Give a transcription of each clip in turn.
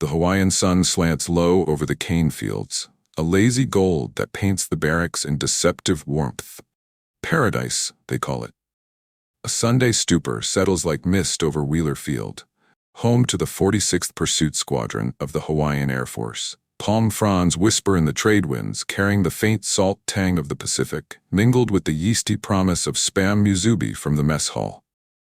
The Hawaiian sun slants low over the cane fields, a lazy gold that paints the barracks in deceptive warmth. Paradise, they call it. A Sunday stupor settles like mist over Wheeler Field, home to the 46th Pursuit Squadron of the Hawaiian Air Force. Palm fronds whisper in the trade winds, carrying the faint salt tang of the Pacific, mingled with the yeasty promise of Spam musubi from the mess hall.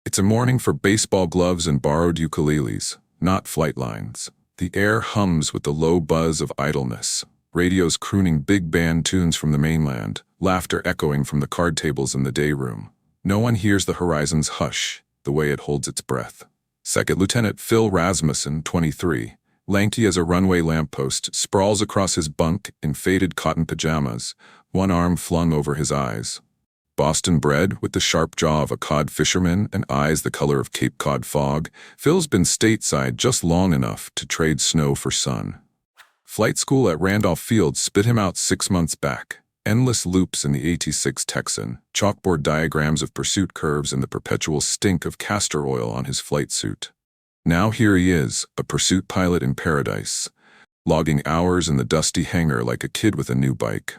It's a morning for baseball gloves and borrowed ukuleles, not flight lines. The air hums with the low buzz of idleness, radios crooning big band tunes from the mainland, laughter echoing from the card tables in the day room. No one hears the horizon's hush, the way it holds its breath. Second Lieutenant Phil Rasmussen, 23, lanky as a runway lamppost, sprawls across his bunk in faded cotton pajamas, one arm flung over his eyes. Boston bred, with the sharp jaw of a cod fisherman and eyes the color of Cape Cod fog, Phil's been stateside just long enough to trade snow for sun. Flight school at Randolph Field spit him out 6 months back. Endless loops in the AT-6 Texan, chalkboard diagrams of pursuit curves and the perpetual stink of castor oil on his flight suit. Now here he is, a pursuit pilot in paradise, logging hours in the dusty hangar like a kid with a new bike.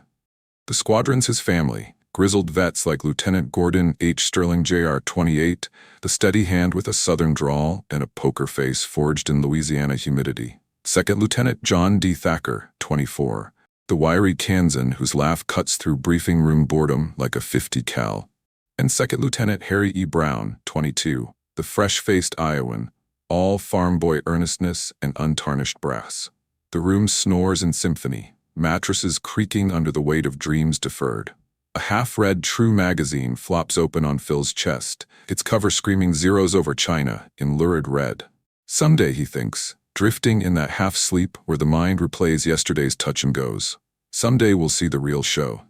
The squadron's his family, grizzled vets like Lieutenant Gordon H. Sterling Jr. 28, the steady hand with a southern drawl and a poker face forged in Louisiana humidity. Second Lieutenant John D. Thacker, 24, the wiry Kansan whose laugh cuts through briefing room boredom like a 50 cal. And Second Lieutenant Harry E. Brown, 22, the fresh-faced Iowan, all farm boy earnestness and untarnished brass. The room snores in symphony, mattresses creaking under the weight of dreams deferred. A half-read True magazine flops open on Phil's chest, its cover screaming zeros over China in lurid red. Someday, he thinks, drifting in that half-sleep where the mind replays yesterday's touch-and-goes. Someday we'll see the real show.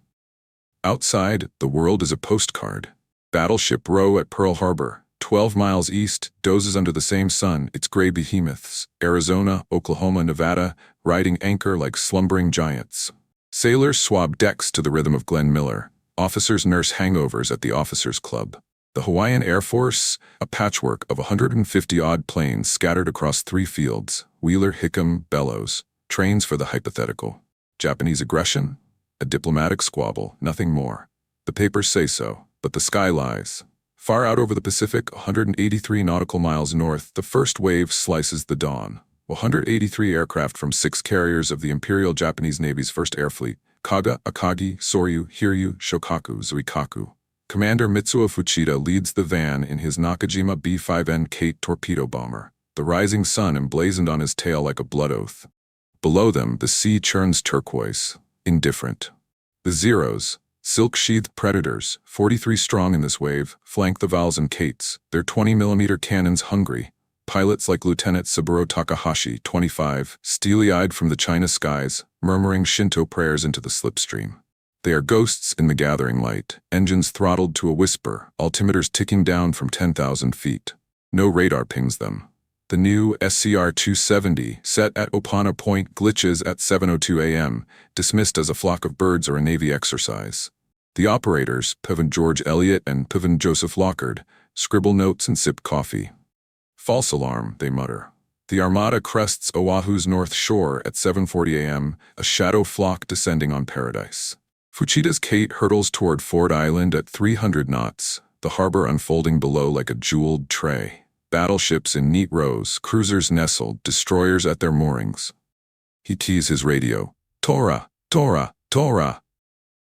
Outside, the world is a postcard. Battleship Row at Pearl Harbor, 12 miles east, dozes under the same sun, its gray behemoths, Arizona, Oklahoma, Nevada, riding anchor like slumbering giants. Sailors swab decks to the rhythm of Glenn Miller. Officers nurse hangovers at the Officers' Club. The Hawaiian Air Force, a patchwork of 150-odd planes scattered across 3 fields, Wheeler, Hickam, Bellows, trains for the hypothetical. Japanese aggression? A diplomatic squabble, nothing more. The papers say so, but the sky lies. Far out over the Pacific, 183 nautical miles north, the first wave slices the dawn. 183 aircraft from 6 carriers of the Imperial Japanese Navy's First Air Fleet, Kaga, Akagi, Soryu, Hiryu, Shokaku, Zuikaku. Commander Mitsuo Fuchida leads the van in his Nakajima B-5N Kate torpedo bomber, the rising sun emblazoned on his tail like a blood oath. Below them, the sea churns turquoise, indifferent. The Zeros, silk-sheathed predators, 43 strong in this wave, flank the Vals and Kates, their 20mm cannons hungry. Pilots like Lieutenant Saburo Takahashi, 25, steely-eyed from the China skies, murmuring Shinto prayers into the slipstream. They are ghosts in the gathering light, engines throttled to a whisper, altimeters ticking down from 10,000 feet. No radar pings them. The new SCR-270, set at Opana Point, glitches at 7:02 a.m., dismissed as a flock of birds or a Navy exercise. The operators, Pivan George Elliott and Pivan Joseph Lockard, scribble notes and sip coffee. False alarm, they mutter. The Armada crests Oahu's north shore at 7:40 a.m., a shadow flock descending on paradise. Fuchida's Kate hurtles toward Ford Island at 300 knots, the harbor unfolding below like a jeweled tray. Battleships in neat rows, cruisers nestled, destroyers at their moorings. He keys his radio. Tora! Tora! Tora!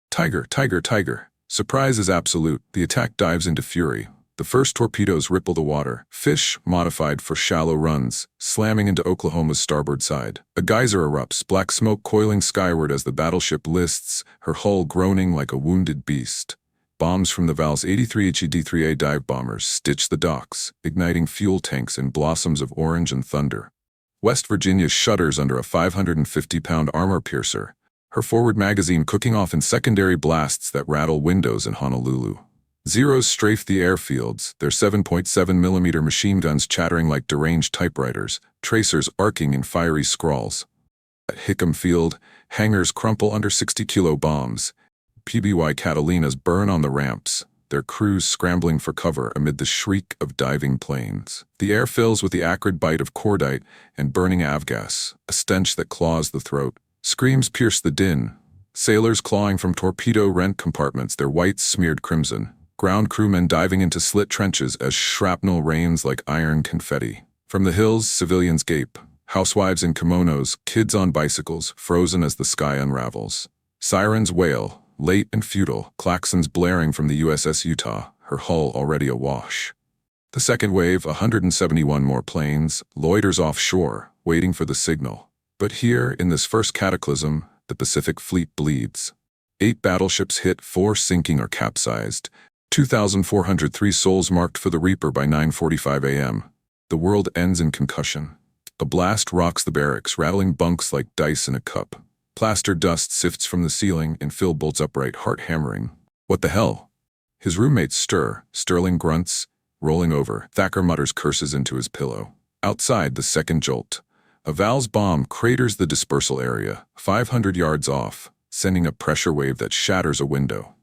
Tiger! Tiger! Tiger! Surprise is absolute. The attack dives into fury. The first torpedoes ripple the water, fish modified for shallow runs, slamming into Oklahoma's starboard side. A geyser erupts, black smoke coiling skyward as the battleship lists, her hull groaning like a wounded beast. Bombs from the Val's 83 HED-3A dive bombers stitch the docks, igniting fuel tanks in blossoms of orange and thunder. West Virginia shudders under a 550-pound armor piercer, her forward magazine cooking off in secondary blasts that rattle windows in Honolulu. Zeros strafe the airfields, their 7.7mm machine guns chattering like deranged typewriters, tracers arcing in fiery scrawls. At Hickam Field, hangars crumple under 60-kilo bombs. PBY Catalinas burn on the ramps, their crews scrambling for cover amid the shriek of diving planes. The air fills with the acrid bite of cordite and burning avgas, a stench that claws the throat. Screams pierce the din. Sailors clawing from torpedo-rent compartments, their whites smeared crimson. Ground crewmen diving into slit trenches as shrapnel rains like iron confetti. From the hills, civilians gape. Housewives in kimonos, kids on bicycles, frozen as the sky unravels. Sirens wail, late and futile, klaxons blaring from the USS Utah, her hull already awash. The second wave, 171 more planes, loiters offshore, waiting for the signal. But here, in this first cataclysm, the Pacific Fleet bleeds. 8 battleships hit, 4 sinking or capsized. 2,403 souls marked for the Reaper by 9:45 a.m. The world ends in concussion. A blast rocks the barracks, rattling bunks like dice in a cup. Plaster dust sifts from the ceiling and Phil bolts upright, heart hammering. What the hell? His roommates stir. Sterling grunts, rolling over. Thacker mutters curses into his pillow. Outside, the second jolt. A Val's bomb craters the dispersal area, 500 yards off, sending a pressure wave that shatters a window.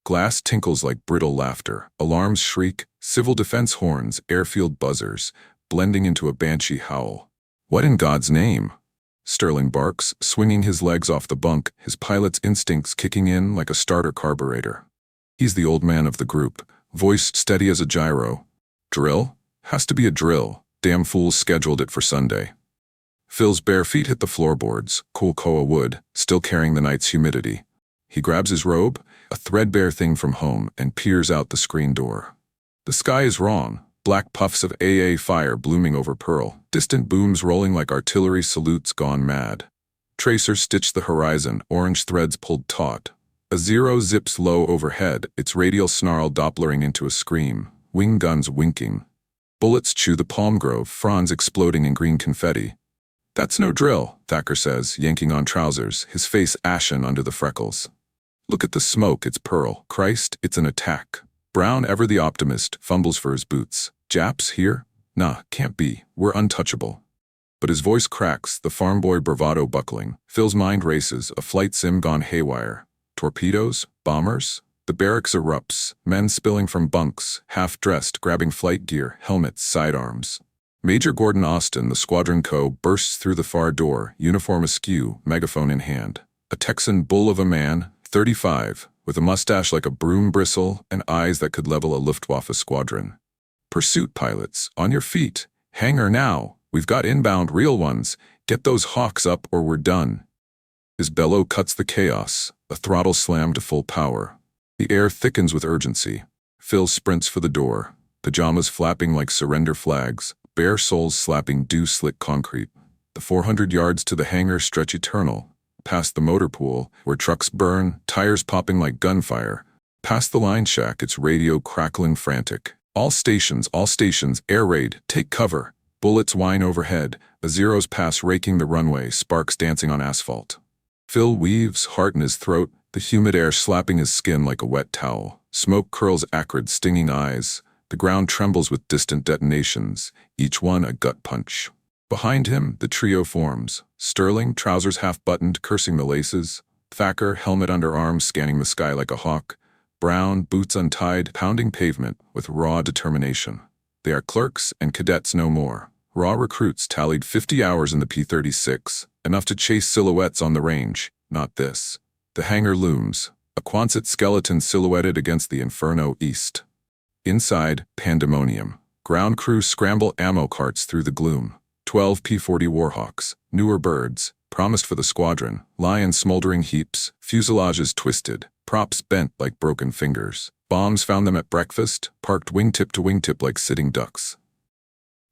Glass tinkles like brittle laughter. Alarms shriek, civil defense horns, airfield buzzers, blending into a banshee howl. What in God's name? Sterling barks, swinging his legs off the bunk, his pilot's instincts kicking in like a starter carburetor. He's the old man of the group, voice steady as a gyro. Drill? Has to be a drill. Damn fools scheduled it for Sunday. Phil's bare feet hit the floorboards, cool koa wood, still carrying the night's humidity. He grabs his robe, a threadbare thing from home, and peers out the screen door. The sky is wrong. Black puffs of AA fire blooming over Pearl, distant booms rolling like artillery salutes gone mad. Tracers stitch the horizon, orange threads pulled taut. A Zero zips low overhead, its radial snarl dopplering into a scream, wing guns winking. Bullets chew the palm grove, fronds exploding in green confetti. That's no drill, Thacker says, yanking on trousers, his face ashen under the freckles. Look at the smoke, it's Pearl. Christ, it's an attack. Brown, ever the optimist, fumbles for his boots. Japs here? Nah, can't be. We're untouchable. But his voice cracks, the farm boy bravado buckling. Phil's mind races, a flight sim gone haywire. Torpedoes? Bombers? The barracks erupts, men spilling from bunks, half-dressed, grabbing flight gear, helmets, sidearms. Major Gordon Austin, the squadron co, bursts through the far door, uniform askew, megaphone in hand. A Texan bull of a man, 35, with a mustache like a broom bristle and eyes that could level a Luftwaffe squadron. Pursuit pilots, on your feet. Hangar now. We've got inbound, real ones. Get those hawks up or we're done. His bellow cuts the chaos, a throttle slam to full power. The air thickens with urgency. Phil sprints for the door, pajamas flapping like surrender flags, bare soles slapping dew-slick concrete. The 400 yards to the hangar stretch eternal. Past the motor pool, where trucks burn, tires popping like gunfire. Past the line shack, its radio crackling frantic. All stations, air raid, take cover. Bullets whine overhead, a Zeros pass raking the runway, sparks dancing on asphalt. Phil weaves, heart in his throat, the humid air slapping his skin like a wet towel. Smoke curls acrid, stinging eyes. The ground trembles with distant detonations, each one a gut punch. Behind him, the trio forms. Sterling, trousers half-buttoned, cursing the laces. Thacker, helmet under arms, scanning the sky like a hawk. Brown, boots untied, pounding pavement with raw determination. They are clerks and cadets no more. Raw recruits tallied 50 hours in the P-36, enough to chase silhouettes on the range. Not this. The hangar looms, a Quonset skeleton silhouetted against the inferno east. Inside, pandemonium. Ground crews scramble ammo carts through the gloom. 12 P-40 Warhawks, newer birds, promised for the squadron, lie in smoldering heaps, fuselages twisted, props bent like broken fingers. Bombs found them at breakfast, parked wingtip to wingtip like sitting ducks.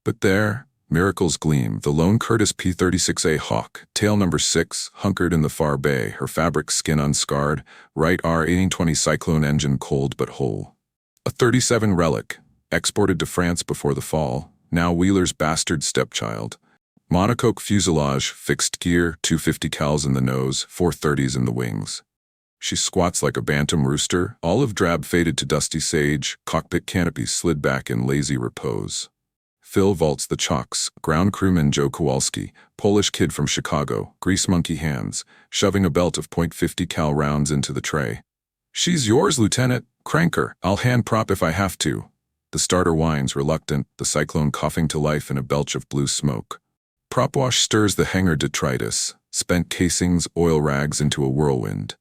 But there, miracles gleam, the lone Curtiss P-36A Hawk, tail number 6, hunkered in the far bay, her fabric skin unscarred, right R-1820 Cyclone engine cold but whole. A 37 relic, exported to France before the fall, now Wheeler's bastard stepchild. Monocoque fuselage, fixed gear, 250 cals in the nose, 430s in the wings. She squats like a bantam rooster, olive drab faded to dusty sage, cockpit canopy slid back in lazy repose. Phil vaults the chocks, ground crewman Joe Kowalski, Polish kid from Chicago, grease monkey hands, shoving a belt of .50 cal rounds into the tray. "She's yours, Lieutenant," Crank her. I'll hand prop if I have to. The starter whines, reluctant, the Cyclone coughing to life in a belch of blue smoke. Prop wash stirs the hangar detritus, spent casings, oil rags into a whirlwind.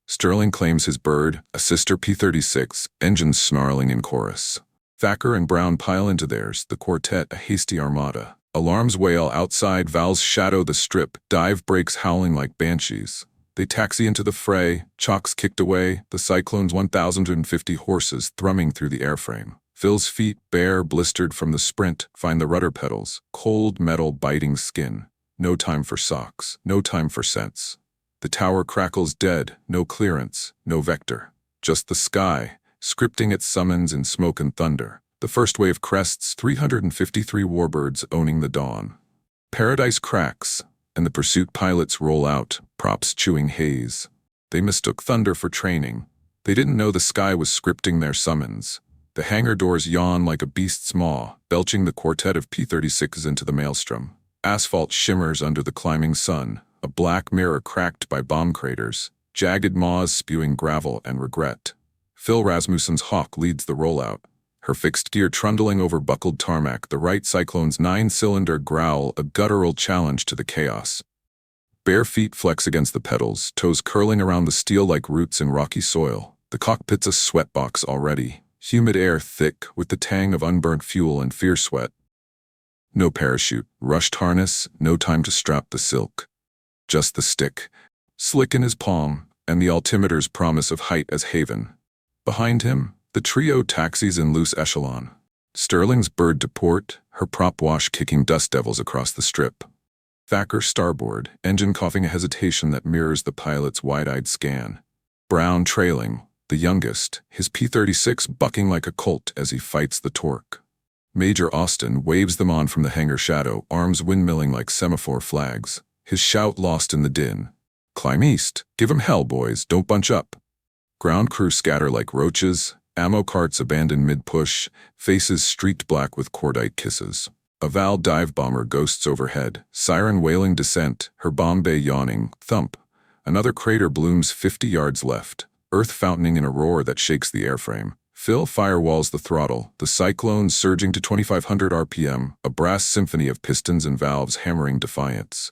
Sterling claims his bird, a sister P-36, engines snarling in chorus. Thacker and Brown pile into theirs, the quartet a hasty armada. Alarms wail outside, valves shadow the strip, dive brakes howling like banshees. They taxi into the fray, chocks kicked away, the Cyclone's 1,050 horses thrumming through the airframe. Phil's feet, bare, blistered from the sprint, find the rudder pedals, cold metal biting skin. No time for socks, no time for sense. The tower crackles dead, no clearance, no vector. Just the sky, scripting its summons in smoke and thunder. The first wave crests, 353 warbirds owning the dawn. Paradise cracks, and the pursuit pilots roll out, props chewing haze. They mistook thunder for training. They didn't know the sky was scripting their summons. The hangar doors yawn like a beast's maw, belching the quartet of P-36s into the maelstrom. Asphalt shimmers under the climbing sun, a black mirror cracked by bomb craters, jagged maws spewing gravel and regret. Phil Rasmussen's Hawk leads the rollout, her fixed gear trundling over buckled tarmac, the right Cyclone's 9-cylinder growl a guttural challenge to the chaos. Bare feet flex against the pedals, toes curling around the steel like roots in rocky soil. The cockpit's a sweatbox already, humid air thick with the tang of unburnt fuel and fear sweat. No parachute, rushed harness, no time to strap the silk. Just the stick, slick in his palm, and the altimeter's promise of height as haven. Behind him, the trio taxis in loose echelon. Sterling's bird to port, her prop wash kicking dust devils across the strip. Thacker starboard, engine coughing a hesitation that mirrors the pilot's wide-eyed scan. Brown trailing, the youngest, his P-36 bucking like a colt as he fights the torque. Major Austin waves them on from the hangar shadow, arms windmilling like semaphore flags. His shout lost in the din. Climb east. Give 'em hell, boys. Don't bunch up. Ground crew scatter like roaches, ammo carts abandoned mid-push, faces streaked black with cordite kisses. A Val dive bomber ghosts overhead, siren wailing descent, her bomb bay yawning, thump. Another crater blooms 50 yards left, earth fountaining in a roar that shakes the airframe. Phil firewalls the throttle, the Cyclone surging to 2,500 RPM, a brass symphony of pistons and valves hammering defiance.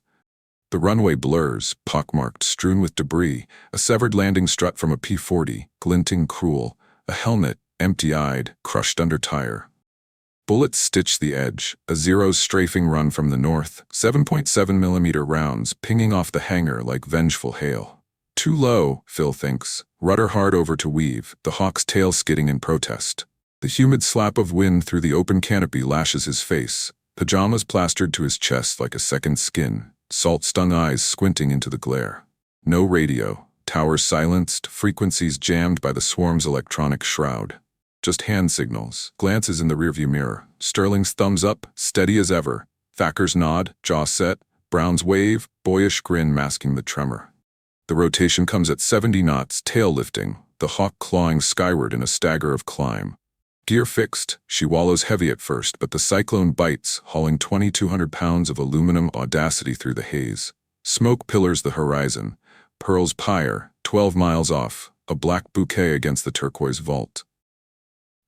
The runway blurs, pockmarked, strewn with debris, a severed landing strut from a P-40, glinting cruel, a helmet, empty-eyed, crushed under tire. Bullets stitch the edge, a Zero's strafing run from the north, 7.7mm rounds pinging off the hangar like vengeful hail. Too low, Phil thinks, rudder hard over to weave, the Hawk's tail skidding in protest. The humid slap of wind through the open canopy lashes his face, pajamas plastered to his chest like a second skin. Salt-stung eyes squinting into the glare. No radio, towers silenced, frequencies jammed by the swarm's electronic shroud. Just hand signals, glances in the rearview mirror, Sterling's thumbs up, steady as ever, Thacker's nod, jaw set, Brown's wave, boyish grin masking the tremor. The rotation comes at 70 knots, tail lifting, the Hawk clawing skyward in a stagger of climb. Gear fixed, she wallows heavy at first, but the Cyclone bites, hauling 2,200 pounds of aluminum audacity through the haze. Smoke pillars the horizon. Pearl's pyre, 12 miles off, a black bouquet against the turquoise vault.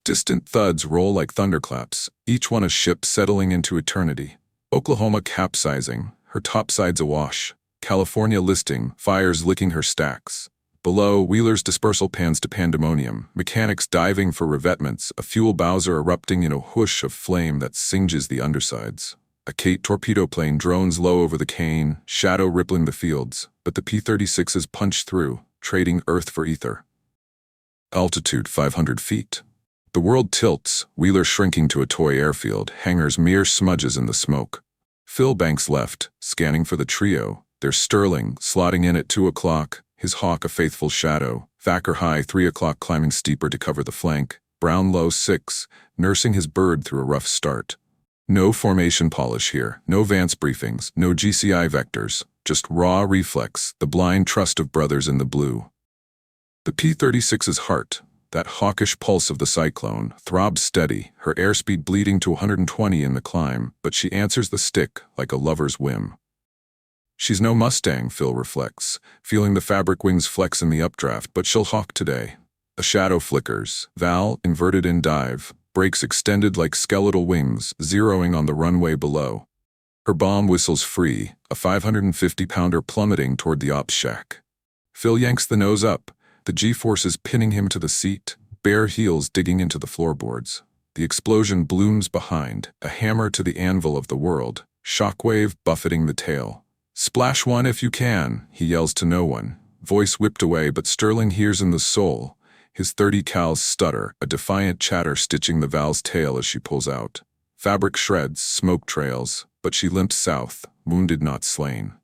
Distant thuds roll like thunderclaps, each one a ship settling into eternity. Oklahoma capsizing, her topsides awash. California listing, fires licking her stacks. Below, Wheeler's dispersal pans to pandemonium, mechanics diving for revetments, a fuel bowser erupting in a whoosh of flame that singes the undersides. A Kate torpedo plane drones low over the cane, shadow rippling the fields, but the P-36s punch through, trading earth for ether. Altitude 500 feet. The world tilts, Wheeler shrinking to a toy airfield, hangars mere smudges in the smoke. Phil banks left, scanning for the trio, their Sterling slotting in at 2 o'clock, his Hawk a faithful shadow, Thacker high 3 o'clock climbing steeper to cover the flank, Brown low 6, nursing his bird through a rough start. No formation polish here, no Vance briefings, no GCI vectors, just raw reflex, the blind trust of brothers in the blue. The P-36's heart, that hawkish pulse of the Cyclone, throbs steady, her airspeed bleeding to 120 in the climb, but she answers the stick like a lover's whim. She's no Mustang, Phil reflects, feeling the fabric wings flex in the updraft, but she'll hawk today. A shadow flickers. Val, inverted in dive, brakes extended like skeletal wings, zeroing on the runway below. Her bomb whistles free, a 550-pounder plummeting toward the ops shack. Phil yanks the nose up, the G-forces pinning him to the seat, bare heels digging into the floorboards. The explosion blooms behind, a hammer to the anvil of the world, shockwave buffeting the tail. "Splash one if you can," he yells to no one. Voice whipped away, but Sterling hears in the soul. His 30 cals stutter, a defiant chatter stitching the Val's tail as she pulls out. Fabric shreds, smoke trails, but she limps south, wounded not slain.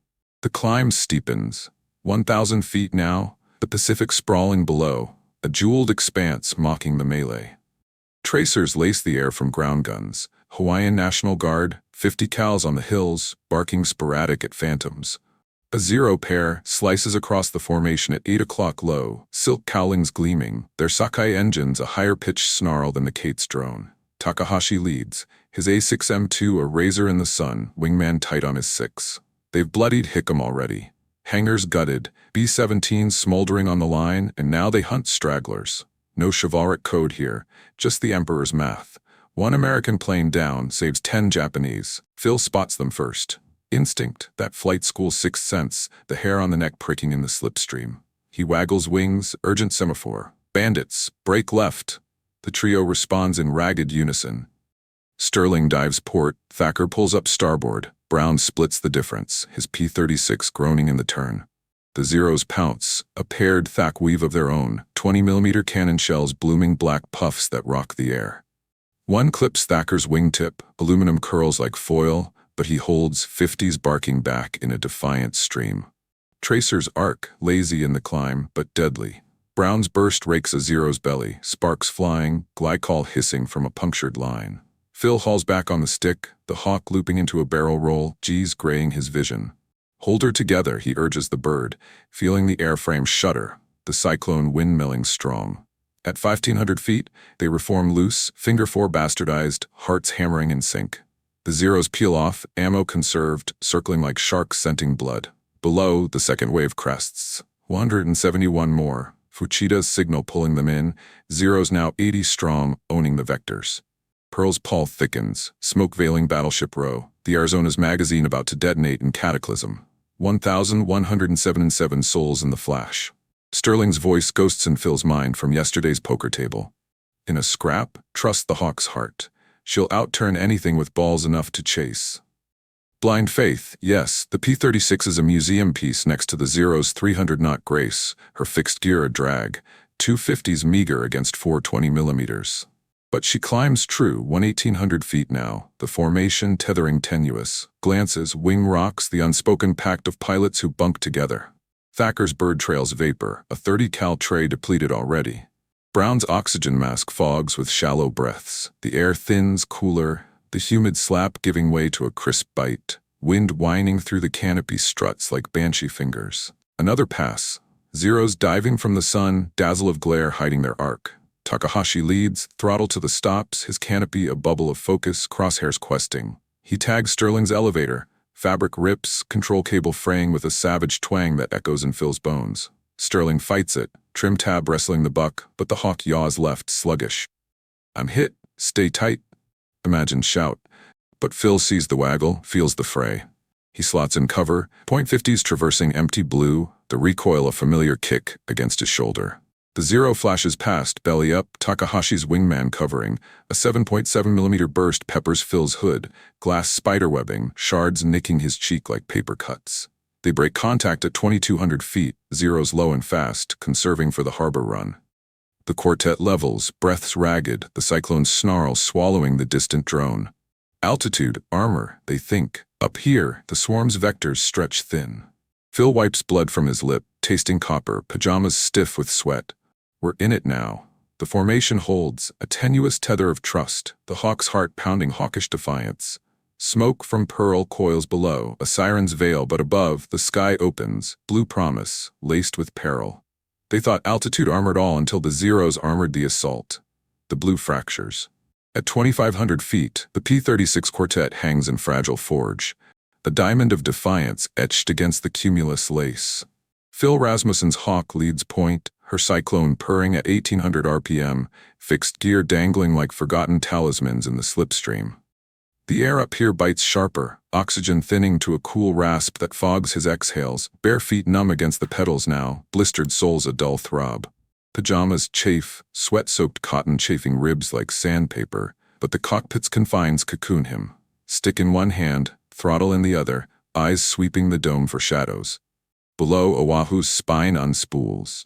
The climb steepens. 1,000 feet now, the Pacific sprawling below, a jeweled expanse mocking the melee. Tracers lace the air from ground guns. Hawaiian National Guard, 50 cals on the hills, barking sporadic at phantoms. A zero pair slices across the formation at 8 o'clock low, silk cowlings gleaming, their Sakai engines a higher-pitched snarl than the Kate's drone. Takahashi leads, his A6M2 a razor in the sun, wingman tight on his 6. They've bloodied Hickam already. Hangars gutted, B-17s smoldering on the line, and now they hunt stragglers. No chivalric code here, just the Emperor's math. One American plane down saves 10 Japanese. Phil spots them first. Instinct, that flight school sixth sense, the hair on the neck pricking in the slipstream. He waggles wings, urgent semaphore. Bandits, break left. The trio responds in ragged unison. Sterling dives port, Thacker pulls up starboard. Brown splits the difference, his P-36 groaning in the turn. The Zeros pounce, a paired Thack weave of their own, 20mm cannon shells blooming black puffs that rock the air. One clips Thacker's wingtip, aluminum curls like foil, but he holds 50s barking back in a defiant stream. Tracers arc, lazy in the climb, but deadly. Brown's burst rakes a Zero's belly, sparks flying, glycol hissing from a punctured line. Phil hauls back on the stick, the hawk looping into a barrel roll, G's graying his vision. Hold her together, he urges the bird, feeling the airframe shudder, the cyclone windmilling strong. At 1,500 feet, they reform loose, finger four bastardized, hearts hammering in sync. The Zeros peel off, ammo conserved, circling like sharks scenting blood. Below, the second wave crests. 171 more, Fuchida's signal pulling them in, Zeros now 80 strong, owning the vectors. Pearl's pall thickens, smoke-veiling Battleship Row, the Arizona's magazine about to detonate in cataclysm. 1,177 souls in the flash. Sterling's voice ghosts in Phil's mind from yesterday's poker table. In a scrap, trust the hawk's heart. She'll outturn anything with balls enough to chase. Blind faith, yes, the P-36 is a museum piece next to the Zero's 300-knot Grace, her fixed gear a drag, 250s meager against 420mm. But she climbs true, 1,800 feet now, the formation tethering tenuous, glances, wing rocks, the unspoken pact of pilots who bunk together. Thacker's bird trails vapor, a 30 cal tray depleted already. Brown's oxygen mask fogs with shallow breaths. The air thins, cooler, the humid slap giving way to a crisp bite. Wind whining through the canopy struts like banshee fingers. Another pass. Zeros diving from the sun, dazzle of glare hiding their arc. Takahashi leads, throttle to the stops, his canopy a bubble of focus, crosshairs questing. He tags Sterling's elevator. Fabric rips, control cable fraying with a savage twang that echoes in Phil's bones. Sterling fights it, trim tab wrestling the buck, but the hawk yaws left, sluggish. "I'm hit, stay tight." Imagine shout. But Phil sees the waggle, feels the fray. He slots in cover, .50s traversing empty blue, the recoil a familiar kick against his shoulder. The Zero flashes past, belly up, Takahashi's wingman covering. A 7.7mm burst peppers Phil's hood, glass spiderwebbing, shards nicking his cheek like paper cuts. They break contact at 2,200 feet, Zero's low and fast, conserving for the harbor run. The quartet levels, breaths ragged, the cyclone's snarl swallowing the distant drone. Altitude, armor, they think. Up here, the swarm's vectors stretch thin. Phil wipes blood from his lip, tasting copper, pajamas stiff with sweat. We're in it now. The formation holds, a tenuous tether of trust, the hawk's heart pounding hawkish defiance. Smoke from Pearl coils below, a siren's veil, but above, the sky opens, blue promise, laced with peril. They thought altitude armored all until the Zeros armored the assault. The blue fractures. At 2,500 feet, the P-36 quartet hangs in fragile forge, the diamond of defiance etched against the cumulus lace. Phil Rasmussen's hawk leads point, her cyclone purring at 1800 RPM, fixed gear dangling like forgotten talismans in the slipstream. The air up here bites sharper, oxygen thinning to a cool rasp that fogs his exhales, bare feet numb against the pedals now, blistered soles a dull throb. Pajamas chafe, sweat-soaked cotton chafing ribs like sandpaper, but the cockpit's confines cocoon him. Stick in one hand, throttle in the other, eyes sweeping the dome for shadows. Below, Oahu's spine unspools.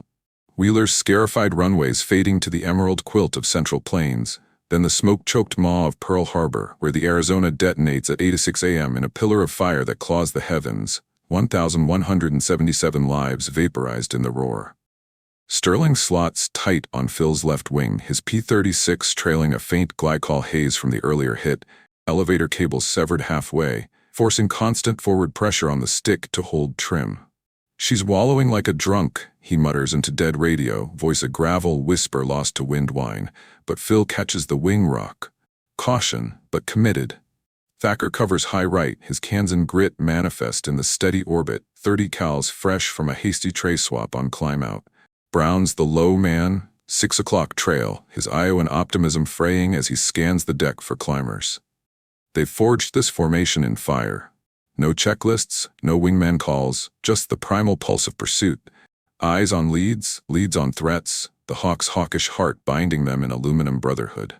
Wheeler's scarified runways fading to the emerald quilt of Central Plains, then the smoke-choked maw of Pearl Harbor, where the Arizona detonates at 8:06 a.m. in a pillar of fire that claws the heavens, 1,177 lives vaporized in the roar. Sterling slots tight on Phil's left wing, his P-36 trailing a faint glycol haze from the earlier hit, elevator cables severed halfway, forcing constant forward pressure on the stick to hold trim. "She's wallowing like a drunk," he mutters into dead radio, voice a gravel whisper lost to wind whine, but Phil catches the wing rock. Caution, but committed. Thacker covers high right, his Kansan grit manifest in the steady orbit, 30 cals fresh from a hasty tray swap on climb out. Brown's the low man, 6 o'clock trail, his Iowan optimism fraying as he scans the deck for climbers. They've forged this formation in fire. No checklists, no wingman calls, just the primal pulse of pursuit. Eyes on leads, leads on threats, the hawk's hawkish heart binding them in aluminum brotherhood.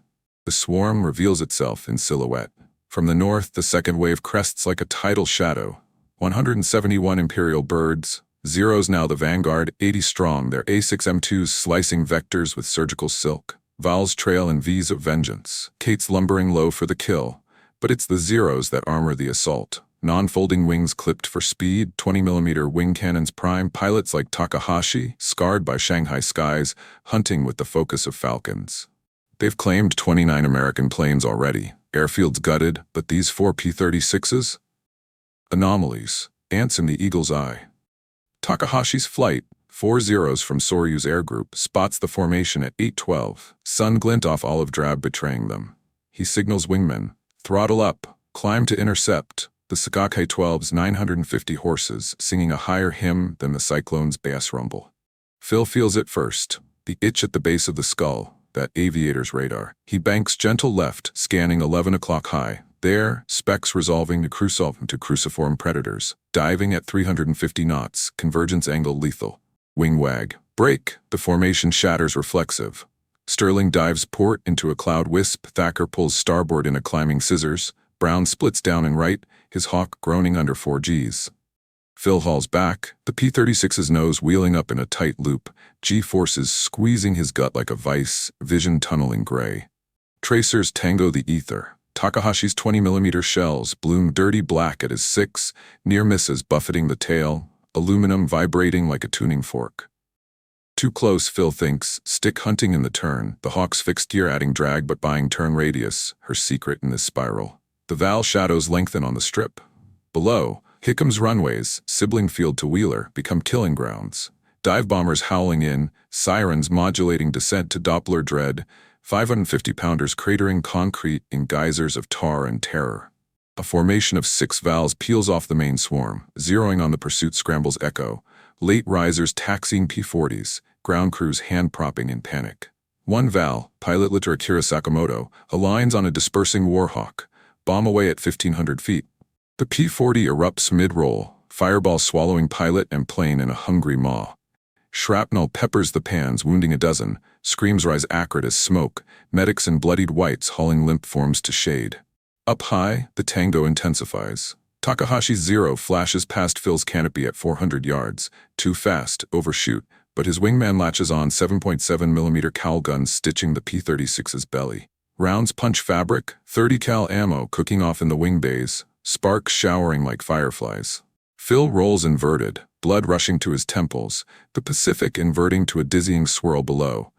The swarm reveals itself in silhouette. From the north, the second wave crests like a tidal shadow. 171 Imperial birds, Zeros now the vanguard, 80 strong, their A6M2s slicing vectors with surgical silk. Val's trail in V's of vengeance. Kate's lumbering low for the kill. But it's the Zeros that armor the assault. Non-folding wings clipped for speed, 20mm wing cannons prime, pilots like Takahashi, scarred by Shanghai skies, hunting with the focus of falcons. They've claimed 29 American planes already, airfields gutted, but these 4 P-36s? Anomalies, ants in the eagle's eye. Takahashi's flight, 4 Zeros from Soryu's air group, spots the formation at 8:12, sun glint off olive drab betraying them. He signals wingmen, throttle up, climb to intercept. The Sakake 12's 950 horses singing a higher hymn than the cyclone's bass rumble. Phil feels it first, the itch at the base of the skull, that aviator's radar. He banks gentle left, scanning 11 o'clock high. There, specs resolving to cruciform predators, diving at 350 knots, convergence angle lethal. Wing wag, break, the formation shatters reflexive. Sterling dives port into a cloud wisp, Thacker pulls starboard in a climbing scissors, Brown splits down and right, his hawk groaning under 4 Gs. Phil hauls back, the P-36's nose wheeling up in a tight loop, G-forces squeezing his gut like a vice, vision tunneling gray. Tracers tango the ether. Takahashi's 20mm shells bloom dirty black at his 6, near misses buffeting the tail, aluminum vibrating like a tuning fork. Too close, Phil thinks, stick hunting in the turn, the hawk's fixed gear adding drag but buying turn radius, her secret in this spiral. The Val shadows lengthen on the strip. Below, Hickam's runways, sibling field to Wheeler, become killing grounds. Dive bombers howling in, sirens modulating descent to Doppler dread, 550-pounders cratering concrete in geysers of tar and terror. A formation of 6 Vals peels off the main swarm, zeroing on the pursuit scramble's echo, late risers taxiing P-40s, ground crews hand-propping in panic. One Val, pilot Litter Akira Sakamoto, aligns on a dispersing Warhawk, bomb away at 1,500 feet. The P-40 erupts mid-roll, fireball swallowing pilot and plane in a hungry maw. Shrapnel peppers the pans, wounding a dozen. Screams rise acrid as smoke, medics in bloodied whites hauling limp forms to shade. Up high, the tango intensifies. Takahashi's Zero flashes past Phil's canopy at 400 yards, too fast, overshoot, but his wingman latches on 7.7mm cowl guns stitching the P-36's belly. Rounds punch fabric, 30 cal ammo cooking off in the wing bays, sparks showering like fireflies. Phil rolls inverted, blood rushing to his temples, the Pacific inverting to a dizzying swirl below.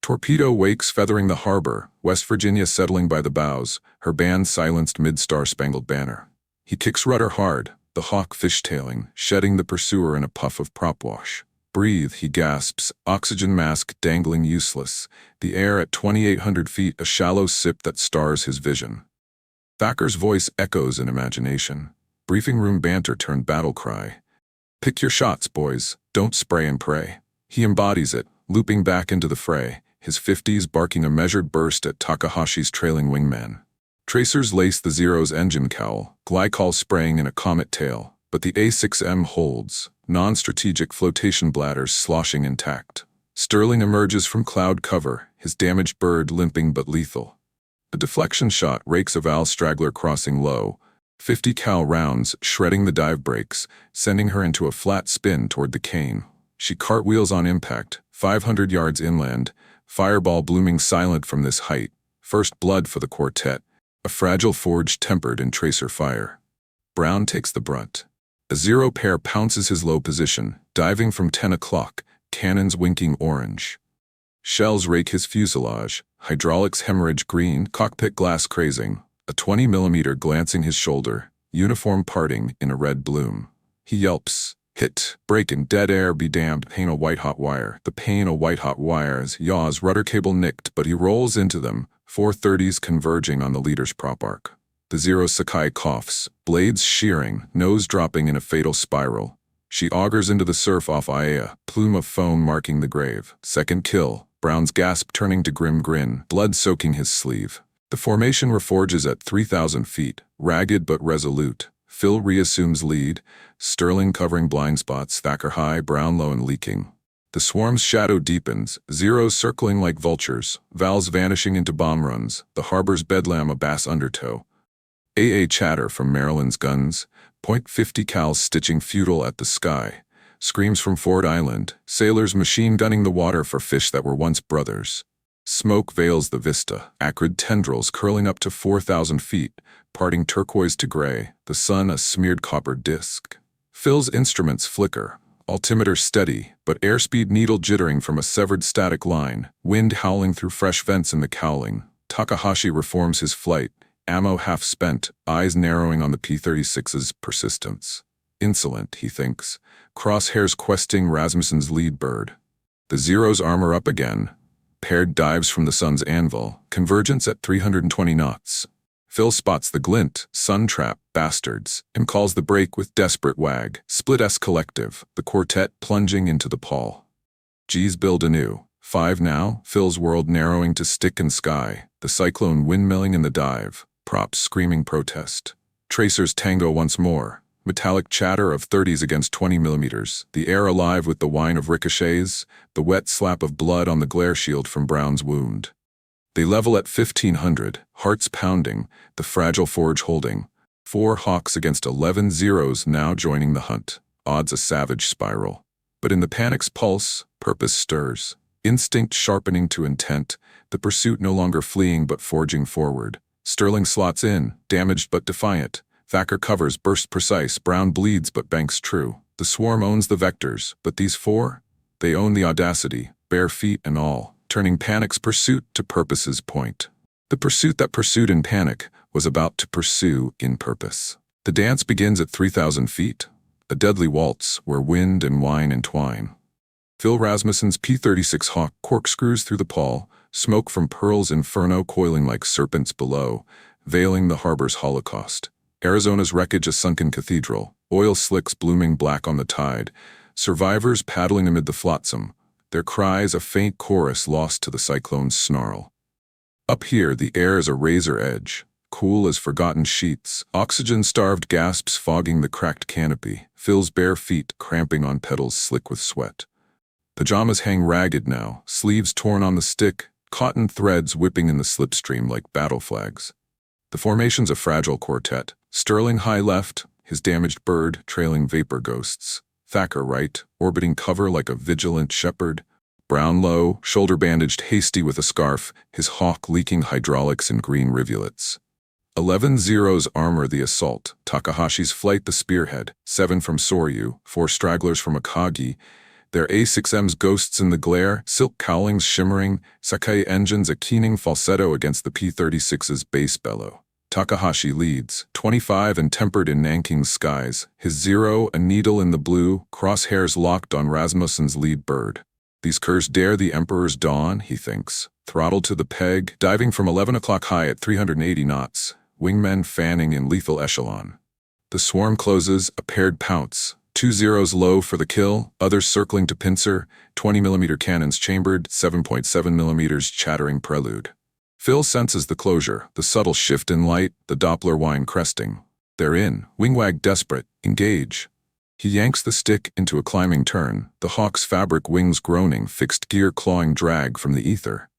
Torpedo wakes feathering the harbor, West Virginia settling by the bows, her band silenced mid-star-spangled banner. He kicks rudder hard, the hawk fishtailing, shedding the pursuer in a puff of prop wash. Breathe, he gasps, oxygen mask dangling useless, the air at 2,800 feet a shallow sip that stars his vision. Thacker's voice echoes in imagination. Briefing room banter turned battle cry. Pick your shots, boys, don't spray and pray. He embodies it, looping back into the fray, his 50s barking a measured burst at Takahashi's trailing wingman. Tracers lace the Zero's engine cowl, glycol spraying in a comet tail, but the A6M holds, non-strategic flotation bladders sloshing intact. Sterling emerges from cloud cover, his damaged bird limping but lethal. A deflection shot rakes a Val straggler crossing low, 50 cal rounds shredding the dive brakes, sending her into a flat spin toward the cane. She cartwheels on impact, 500 yards inland, fireball blooming silent from this height. First blood for the quartet, a fragile forge tempered in tracer fire. Brown takes the brunt. A Zero pair pounces his low position, diving from 10 o'clock, cannons winking orange. Shells rake his fuselage, hydraulics hemorrhage green, cockpit glass crazing, a 20mm glancing his shoulder, uniform parting in a red bloom. He yelps, hit, break in dead air be damned, pain a white-hot wire. The pain a white-hot wires, yaws, rudder cable nicked, but he rolls into them, 430s converging on the leader's prop arc. The Zero Sakai coughs, blades shearing, nose dropping in a fatal spiral. She augers into the surf off Aya, plume of foam marking the grave. Second kill, Brown's gasp turning to grim grin, blood soaking his sleeve. The formation reforges at 3,000 feet, ragged but resolute. Phil reassumes lead, Sterling covering blind spots, Thacker high, Brown low and leaking. The swarm's shadow deepens, Zeros circling like vultures, Vals vanishing into bomb runs, the harbor's bedlam a bass undertow. AA chatter from Maryland's guns, .50 cals stitching futile at the sky. Screams from Ford Island, sailors machine gunning the water for fish that were once brothers. Smoke veils the vista, acrid tendrils curling up to 4,000 feet, parting turquoise to gray, the sun a smeared copper disk. Phil's instruments flicker, altimeter steady, but airspeed needle jittering from a severed static line, wind howling through fresh vents in the cowling. Takahashi reforms his flight, ammo half spent, eyes narrowing on the P-36's persistence. Insolent, he thinks, crosshairs questing Rasmussen's lead bird. The Zero's armor up again. Paired dives from the sun's anvil, convergence at 320 knots. Phil spots the glint, sun trap, bastards, and calls the break with desperate wag. Split S collective, the quartet plunging into the pall. G's build anew. 5 now, Phil's world narrowing to stick and sky, the cyclone windmilling in the dive, props screaming protest. Tracers tango once more, metallic chatter of 30s against 20mm, the air alive with the whine of ricochets, the wet slap of blood on the glare shield from Brown's wound. They level at 1,500, hearts pounding, the fragile forge holding. 4 Hawks against 11 Zeros now joining the hunt, odds a savage spiral. But in the panic's pulse, purpose stirs. Instinct sharpening to intent, the pursuit no longer fleeing but forging forward. Sterling slots in, damaged but defiant. Thacker covers, burst precise, Brown bleeds but banks true. The swarm owns the vectors, but these 4? They own the audacity, bare feet and all, turning panic's pursuit to purpose's point. The pursuit that pursued in panic was about to pursue in purpose. The dance begins at 3,000 feet, a deadly waltz where wind and wine entwine. Phil Rasmussen's P-36 Hawk corkscrews through the pall, smoke from Pearl's inferno coiling like serpents below, veiling the harbor's holocaust. Arizona's wreckage a sunken cathedral, oil slicks blooming black on the tide, survivors paddling amid the flotsam, their cries a faint chorus lost to the cyclone's snarl. Up here the air is a razor edge, cool as forgotten sheets, oxygen-starved gasps fogging the cracked canopy, Phil's bare feet cramping on pedals slick with sweat. Pajamas hang ragged now, sleeves torn on the stick, cotton threads whipping in the slipstream like battle flags. The formation's a fragile quartet. Sterling high left, his damaged bird trailing vapor ghosts. Thacker right, orbiting cover like a vigilant shepherd. Brown low, shoulder bandaged hasty with a scarf, his hawk leaking hydraulics in green rivulets. 11 Zeros armor the assault, Takahashi's flight the spearhead, 7 from Soryu, 4 stragglers from Akagi, their A6M's ghosts in the glare, silk cowlings shimmering, Sakai engines a keening falsetto against the P-36's bass bellow. Takahashi leads, 25 and tempered in Nanking's skies, his Zero a needle in the blue, crosshairs locked on Rasmussen's lead bird. These curs dare the Emperor's dawn, he thinks. Throttle to the peg, diving from 11 o'clock high at 380 knots, wingmen fanning in lethal echelon. The swarm closes, a paired pounce, 2 zeros low for the kill, others circling to pincer, 20mm cannons chambered, 7.7mm chattering prelude. Phil senses the closure, the subtle shift in light, the Doppler whine cresting. They're in, wingwag desperate, engage. He yanks the stick into a climbing turn, the hawk's fabric wings groaning, fixed gear clawing drag from the ether.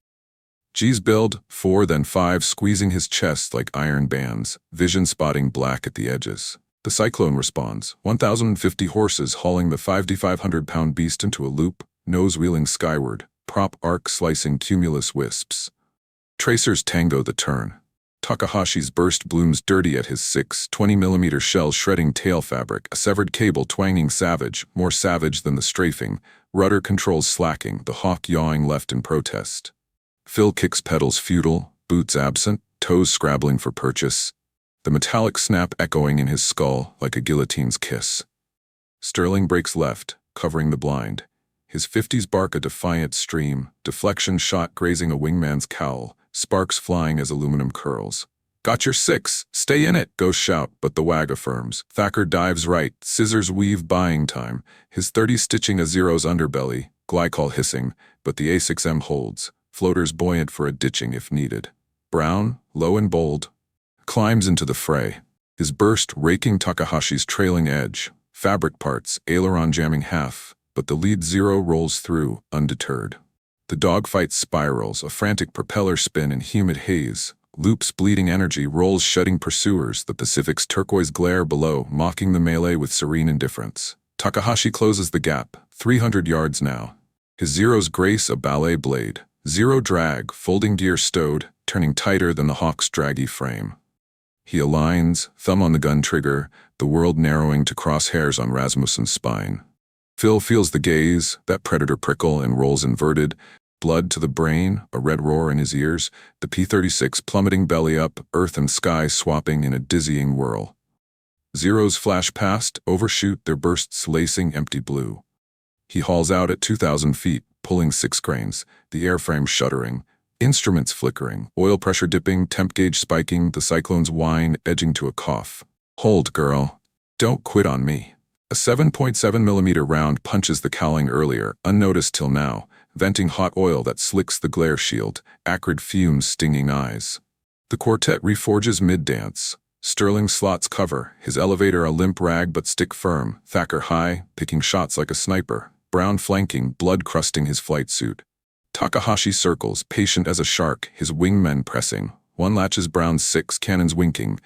G's build, 4 then 5 squeezing his chest like iron bands, vision spotting black at the edges. The cyclone responds, 1,050 horses hauling the 5,500-pound beast into a loop, nose wheeling skyward, prop arc slicing cumulus wisps. Tracers tango the turn. Takahashi's burst blooms dirty at his 6.20mm shell shredding tail fabric, a severed cable twanging savage, more savage than the strafing, rudder controls slacking, the hawk yawing left in protest. Phil kicks pedals futile, boots absent, toes scrabbling for purchase. The metallic snap echoing in his skull like a guillotine's kiss. Sterling breaks left, covering the blind. His 50s bark a defiant stream, deflection shot grazing a wingman's cowl, sparks flying as aluminum curls. Got your 6, stay in it, Ghost shout, but the wag affirms. Thacker dives right, scissors weave buying time, his 30 stitching a zero's underbelly, glycol hissing, but the A6M holds, floaters buoyant for a ditching if needed. Brown, low and bold, climbs into the fray, his burst raking Takahashi's trailing edge, fabric parts, aileron jamming half, but the lead zero rolls through, undeterred. The dogfight spirals, a frantic propeller spin in humid haze, loops bleeding energy rolls shutting pursuers, the Pacific's turquoise glare below, mocking the melee with serene indifference. Takahashi closes the gap, 300 yards now. His zeros grace a ballet blade, zero drag, folding gear stowed, turning tighter than the hawk's draggy frame. He aligns, thumb on the gun trigger, the world narrowing to crosshairs on Rasmussen's spine. Phil feels the gaze, that predator prickle and rolls inverted, blood to the brain, a red roar in his ears, the P-36 plummeting belly up, earth and sky swapping in a dizzying whirl. Zeros flash past, overshoot, their bursts lacing empty blue. He hauls out at 2,000 feet, pulling 6 grains, the airframe shuddering, instruments flickering, oil pressure dipping, temp gauge spiking, the cyclone's whine edging to a cough. Hold, girl. Don't quit on me. A 7.7mm round punches the cowling earlier, unnoticed till now, venting hot oil that slicks the glare shield, acrid fumes stinging eyes. The quartet reforges mid-dance. Sterling slots cover, his elevator a limp rag but stick firm, Thacker high, picking shots like a sniper, Brown flanking, blood crusting his flight suit. Takahashi circles, patient as a shark, his wingmen pressing. One latches Brown's 6, cannons winking.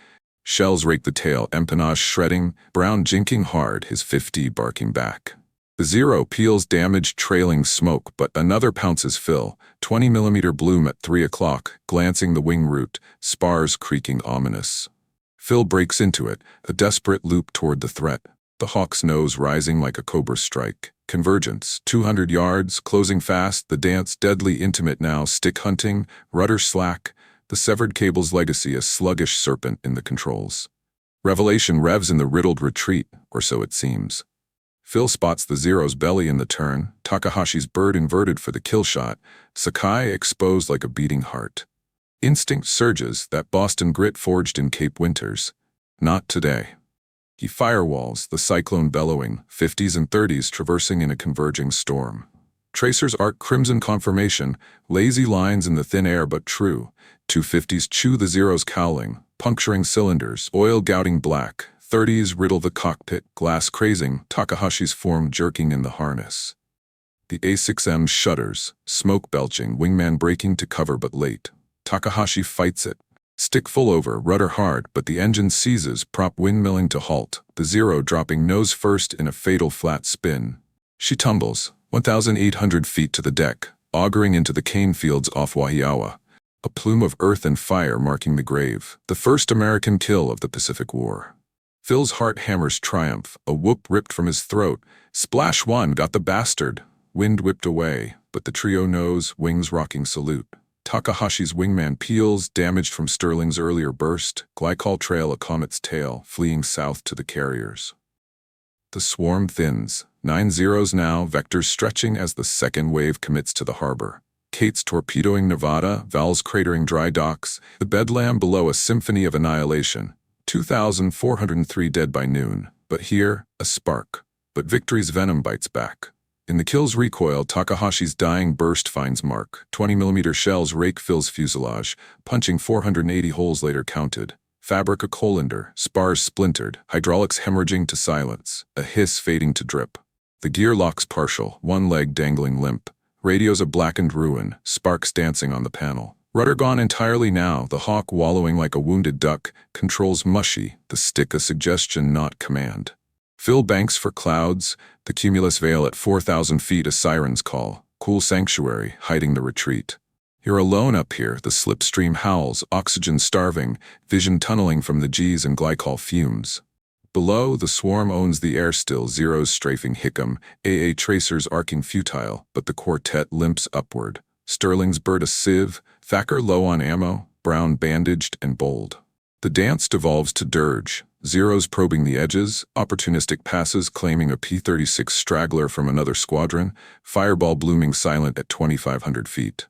Shells rake the tail, empennage shredding, Brown jinking hard, his 50 barking back. The zero peels damaged trailing smoke, but another pounces Phil, 20mm bloom at 3 o'clock, glancing the wing route, spars creaking ominous. Phil breaks into it, a desperate loop toward the threat. The hawk's nose rising like a cobra strike. Convergence, 200 yards, closing fast, the dance deadly intimate now, stick hunting, rudder slack, the severed cable's legacy a sluggish serpent in the controls. Revelation revs in the riddled retreat, or so it seems. Phil spots the zero's belly in the turn, Takahashi's bird inverted for the kill shot, Sakai exposed like a beating heart. Instinct surges, that Boston grit forged in Cape Winters. Not today. He firewalls, the cyclone bellowing, 50s and 30s traversing in a converging storm. Tracers arc crimson confirmation, lazy lines in the thin air but true. 250s chew the zeros cowling, puncturing cylinders, oil gouting black. 30s riddle the cockpit, glass crazing, Takahashi's form jerking in the harness. The A6M shudders, smoke belching, wingman breaking to cover but late. Takahashi fights it. Stick full over, rudder hard, but the engine seizes, prop windmilling to halt, the zero dropping nose first in a fatal flat spin. She tumbles, 1,800 feet to the deck, auguring into the cane fields off Wahiawa. A plume of earth and fire marking the grave, the first American kill of the Pacific War. Phil's heart hammers triumph, a whoop ripped from his throat. Splash one, got the bastard. Wind whipped away, but the trio knows, wings rocking salute. Takahashi's wingman peels, damaged from Sterling's earlier burst, glycol trail a comet's tail, fleeing south to the carriers. The swarm thins, 9 zeros now, vectors stretching as the second wave commits to the harbor. Kate's torpedoing Nevada, Val's cratering dry docks, the bedlam below a symphony of annihilation. 2,403 dead by noon, but here, a spark. But victory's venom bites back. In the kill's recoil, Takahashi's dying burst finds mark. 20mm shells rake Phil's fuselage, punching 480 holes later counted. Fabric a colander, spars splintered, hydraulics hemorrhaging to silence, a hiss fading to drip. The gear locks partial, one leg dangling limp. Radio's a blackened ruin, sparks dancing on the panel. Rudder gone entirely now, the hawk wallowing like a wounded duck, controls mushy, the stick a suggestion not command. Phil banks for clouds, the cumulus veil at 4,000 feet a siren's call, cool sanctuary, hiding the retreat. You're alone up here, the slipstream howls, oxygen starving, vision tunneling from the G's and glycol fumes. Below, the swarm owns the air still, zeros strafing Hickam, AA tracers arcing futile, but the quartet limps upward. Sterling's bird a sieve, Thacker low on ammo, Brown bandaged and bold. The dance devolves to dirge, zeros probing the edges, opportunistic passes claiming a P-36 straggler from another squadron, fireball blooming silent at 2,500 feet.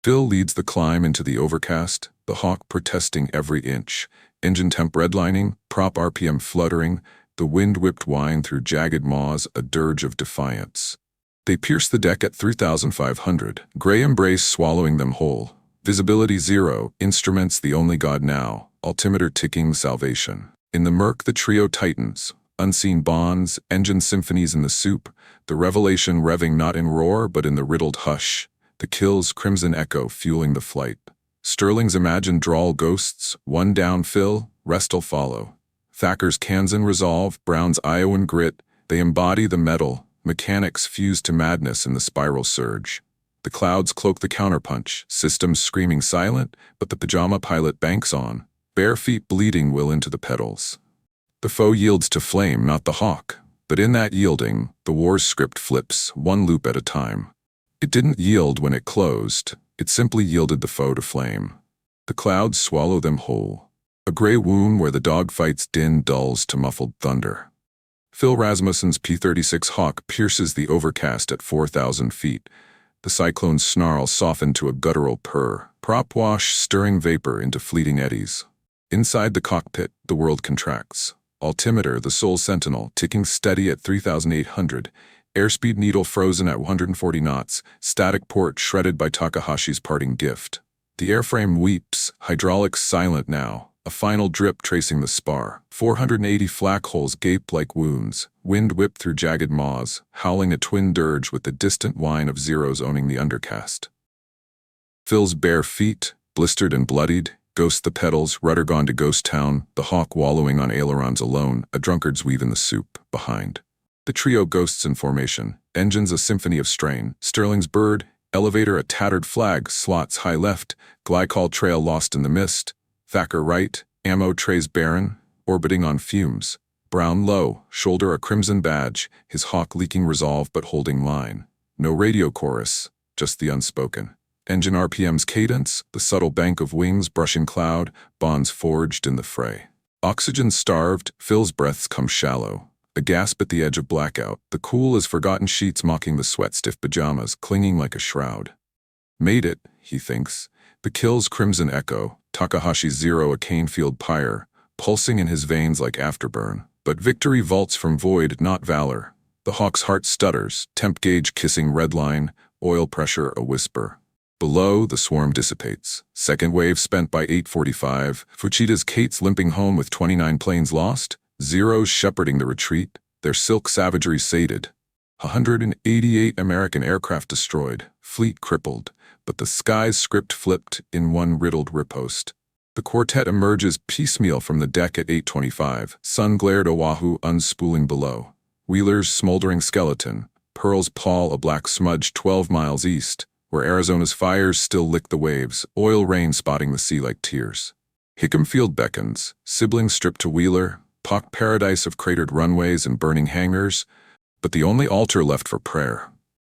Phil leads the climb into the overcast, the hawk protesting every inch. Engine temp redlining, prop RPM fluttering, the wind-whipped whine through jagged maws, a dirge of defiance. They pierce the deck at 3,500, gray embrace swallowing them whole. Visibility zero, instruments the only god now, altimeter ticking salvation. In the murk the trio tightens, unseen bonds, engine symphonies in the soup, the revelation revving not in roar but in the riddled hush, the kill's crimson echo fueling the flight. Sterling's imagined drawl ghosts, one down Phil, rest'll follow. Thacker's Kansan resolve, Brown's Iowan grit, they embody the metal, mechanics fused to madness in the spiral surge. The clouds cloak the counterpunch, systems screaming silent, but the pajama pilot banks on, bare feet bleeding will into the pedals. The foe yields to flame, not the hawk, but in that yielding, the war's script flips, one loop at a time. It didn't yield when it closed, it simply yielded the foe to flame. The clouds swallow them whole. A gray wound where the dogfight's din dulls to muffled thunder. Phil Rasmussen's P-36 Hawk pierces the overcast at 4,000 feet. The cyclone's snarl softened to a guttural purr, prop wash stirring vapor into fleeting eddies. Inside the cockpit, the world contracts. Altimeter, the sole sentinel, ticking steady at 3,800. Airspeed needle frozen at 140 knots, static port shredded by Takahashi's parting gift. The airframe weeps, hydraulics silent now, a final drip tracing the spar. 480 flak holes gape like wounds, wind whipped through jagged maws, howling a twin dirge with the distant whine of zeros owning the undercast. Phil's bare feet, blistered and bloodied, ghost the pedals, rudder gone to ghost town, the hawk wallowing on ailerons alone, a drunkard's weave in the soup, behind. The trio ghosts in formation, engines a symphony of strain, Sterling's bird, elevator a tattered flag, slots high left, glycol trail lost in the mist, Thacker right, ammo trays barren, orbiting on fumes, Brown low, shoulder a crimson badge, his hawk leaking resolve but holding line. No radio chorus, just the unspoken. Engine RPM's cadence, the subtle bank of wings brushing cloud, bonds forged in the fray. Oxygen starved, Phil's breaths come shallow. A gasp at the edge of blackout, the cool as forgotten sheets mocking the sweat-stiff pajamas, clinging like a shroud. Made it, he thinks. The kill's crimson echo, Takahashi's zero a Canefield pyre, pulsing in his veins like afterburn. But victory vaults from void, not valor. The hawk's heart stutters, temp gauge kissing redline, oil pressure a whisper. Below, the swarm dissipates. Second wave spent by 8:45, Fuchida's Kate's limping home with 29 planes lost, zeros shepherding the retreat, their silk savagery sated. 188 American aircraft destroyed, fleet crippled, but the sky's script flipped in one riddled riposte. The quartet emerges piecemeal from the deck at 8:25, sun-glared Oahu unspooling below. Wheeler's smoldering skeleton, Pearl's Paul a black smudge 12 miles east, where Arizona's fires still lick the waves, oil rain spotting the sea like tears. Hickam Field beckons, siblings stripped to Wheeler, pock paradise of cratered runways and burning hangars, but the only altar left for prayer.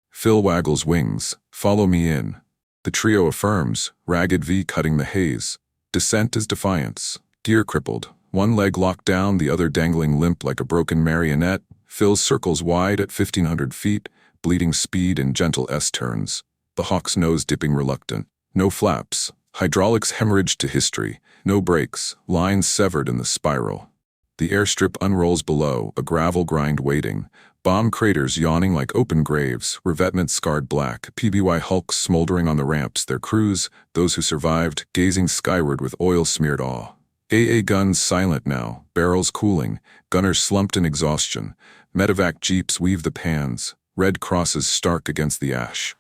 Phil waggles wings, follow me in. The trio affirms, ragged V cutting the haze. Descent is defiance, gear crippled, one leg locked down, the other dangling limp like a broken marionette. Phil's circles wide at 1,500 feet, bleeding speed in gentle S-turns. The hawk's nose dipping reluctant. No flaps, hydraulics hemorrhaged to history, no brakes, lines severed in the spiral. The airstrip unrolls below, a gravel grind waiting, Bomb craters yawning like open graves, revetments scarred black, PBY hulks smoldering on the ramps, their crews, those who survived, gazing skyward with oil-smeared awe. AA guns silent now, barrels cooling, gunners slumped in exhaustion. Medevac jeeps weave the pans, red crosses stark against the ash.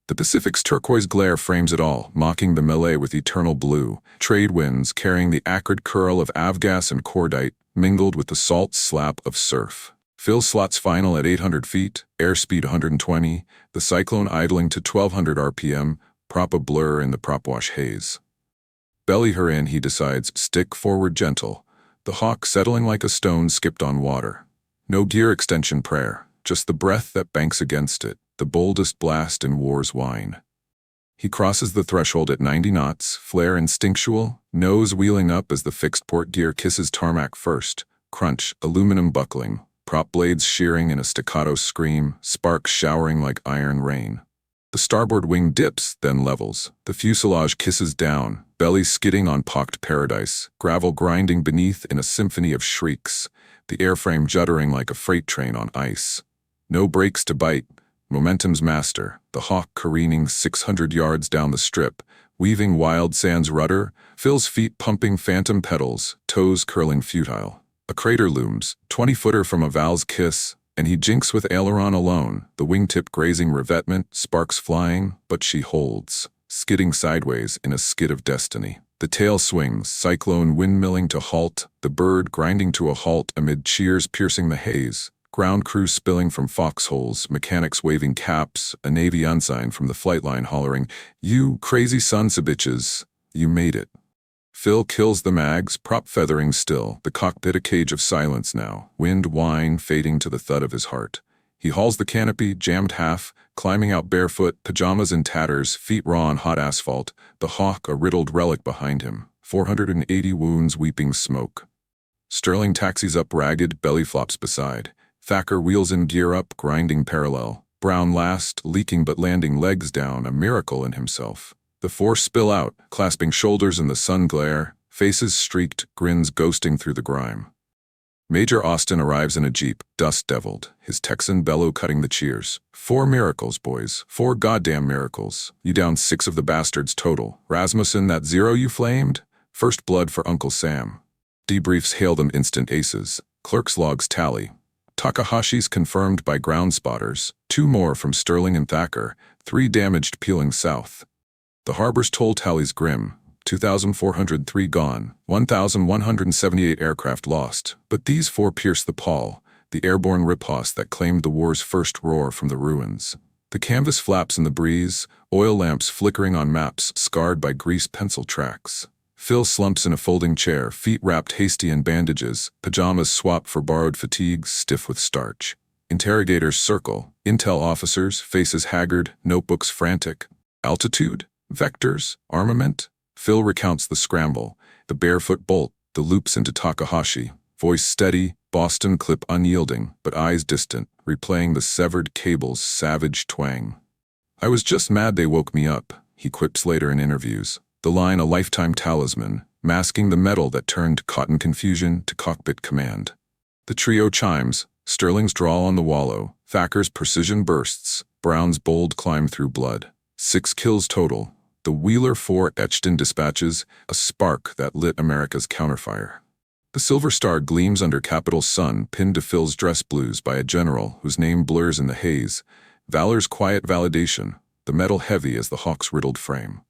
The Pacific's turquoise glare frames it all, mocking the melee with eternal blue. Trade winds, carrying the acrid curl of avgas and cordite, mingled with the salt slap of surf. Fill slots final at 800 feet, airspeed 120, the cyclone idling to 1200 RPM, prop a blur in the propwash haze. Belly her in, he decides, stick forward gentle. The hawk settling like a stone skipped on water. No gear extension prayer, just the breath that banks against it, the boldest blast in war's wine. He crosses the threshold at 90 knots, flare instinctual, nose wheeling up as the fixed port gear kisses tarmac first. Crunch, aluminum buckling, prop blades shearing in a staccato scream, sparks showering like iron rain. The starboard wing dips, then levels. The fuselage kisses down, belly skidding on pocked paradise, gravel grinding beneath in a symphony of shrieks, the airframe juddering like a freight train on ice. No brakes to bite, momentum's master, the hawk careening 600 yards down the strip, weaving wild sand's rudder, Phil's feet pumping phantom pedals, toes curling futile. A crater looms, 20-footer from a Val's kiss, and he jinks with aileron alone, the wingtip grazing revetment, sparks flying, but she holds, skidding sideways in a skid of destiny. The tail swings, cyclone windmilling to halt, the bird grinding to a halt amid cheers piercing the haze, ground crew spilling from foxholes, mechanics waving caps, a Navy ensign from the flight line hollering, "You crazy sons of bitches, you made it." Phil kills the mags, prop feathering still, the cockpit a cage of silence now, wind whine fading to the thud of his heart. He hauls the canopy, jammed half, climbing out barefoot, pajamas in tatters, feet raw on hot asphalt, the hawk a riddled relic behind him, 480 wounds weeping smoke. Sterling taxis up ragged, belly flops beside. Thacker wheels in gear up, grinding parallel. Brown last, leaking but landing legs down, a miracle in himself. The four spill out, clasping shoulders in the sun glare, faces streaked, grins ghosting through the grime. Major Austin arrives in a jeep, dust-deviled, his Texan bellow cutting the cheers. 4 miracles, boys. 4 goddamn miracles. You downed 6 of the bastards total. Rasmussen, that 0 you flamed? First blood for Uncle Sam. Debriefs hail them instant aces. Clerk's logs tally. Takahashi's confirmed by ground spotters. 2 more from Sterling and Thacker. 3 damaged peeling south. The harbor's toll tally's grim. 2,403 gone, 1,178 aircraft lost, but these 4 pierce the pall, the airborne riposte that claimed the war's first roar from the ruins. The canvas flaps in the breeze, oil lamps flickering on maps scarred by grease pencil tracks. Phil slumps in a folding chair, feet wrapped hasty in bandages, pajamas swapped for borrowed fatigues stiff with starch. Interrogators circle, intel officers, faces haggard, notebooks frantic. Altitude? Vectors? Armament? Phil recounts the scramble, the barefoot bolt, the loops into Takahashi, voice steady, Boston clip unyielding, but eyes distant, replaying the severed cable's savage twang. "I was just mad they woke me up," he quips later in interviews, the line a lifetime talisman, masking the metal that turned cotton confusion to cockpit command. The trio chimes, Sterling's drawl on the wallow, Thacker's precision bursts, Brown's bold climb through blood. 6 kills total. The Wheeler 4 etched in dispatches, a spark that lit America's counterfire. The silver star gleams under Capitol's sun, pinned to Phil's dress blues by a general whose name blurs in the haze. Valor's quiet validation, the metal heavy as the hawk's riddled frame.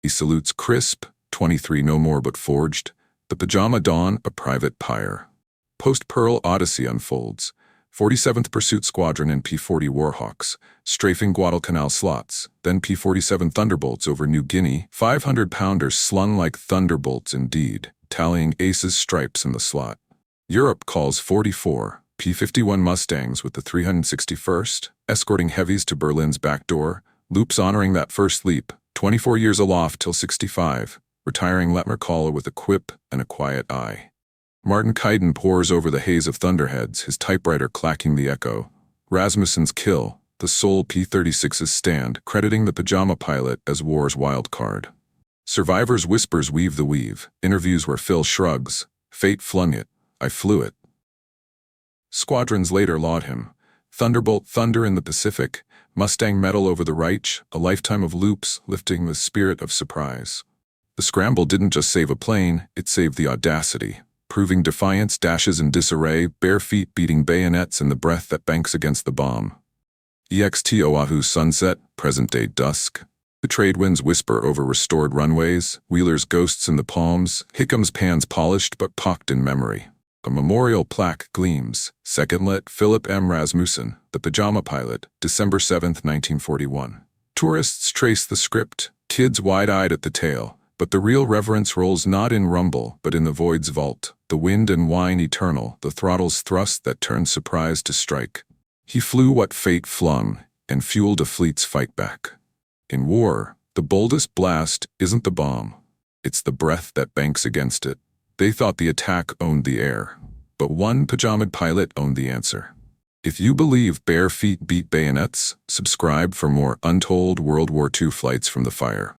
He salutes crisp, 23 no more but forged. The Pajama Dawn, a private pyre. Post-Pearl Odyssey unfolds. 47th Pursuit Squadron and P-40 Warhawks, strafing Guadalcanal slots, then P-47 Thunderbolts over New Guinea, 500-pounders slung like thunderbolts indeed, tallying aces stripes in the slot. Europe calls 44, P-51 Mustangs with the 361st, escorting heavies to Berlin's back door, loops honoring that first leap, 24 years aloft till 65, retiring Letmercalla with a quip and a quiet eye. Martin Kaiden pours over the haze of thunderheads, his typewriter clacking the echo. Rasmussen's kill, the sole P-36's stand, crediting the Pajama pilot as war's wild card. Survivors' whispers weave the weave, interviews where Phil shrugs, "Fate flung it, I flew it." Squadrons later laud him. Thunderbolt thunder in the Pacific, Mustang metal over the Reich, a lifetime of loops lifting the spirit of surprise. The scramble didn't just save a plane, it saved the audacity. Proving defiance, dashes in disarray, bare feet beating bayonets and the breath that banks against the bomb. EXT Oahu's sunset, present-day dusk. The trade winds whisper over restored runways, Wheeler's ghosts in the palms, Hickam's pans polished but pocked in memory. A memorial plaque gleams, second-lit Philip M. Rasmussen, the Pajama pilot, December 7, 1941. Tourists trace the script, kids wide-eyed at the tail, but the real reverence rolls not in rumble, but in the void's vault, the wind and wine eternal, the throttle's thrust that turns surprise to strike. He flew what fate flung, and fueled a fleet's fight back. In war, the boldest blast isn't the bomb. It's the breath that banks against it. They thought the attack owned the air, but one pajamaed pilot owned the answer. If you believe bare feet beat bayonets, subscribe for more untold World War II flights from the fire.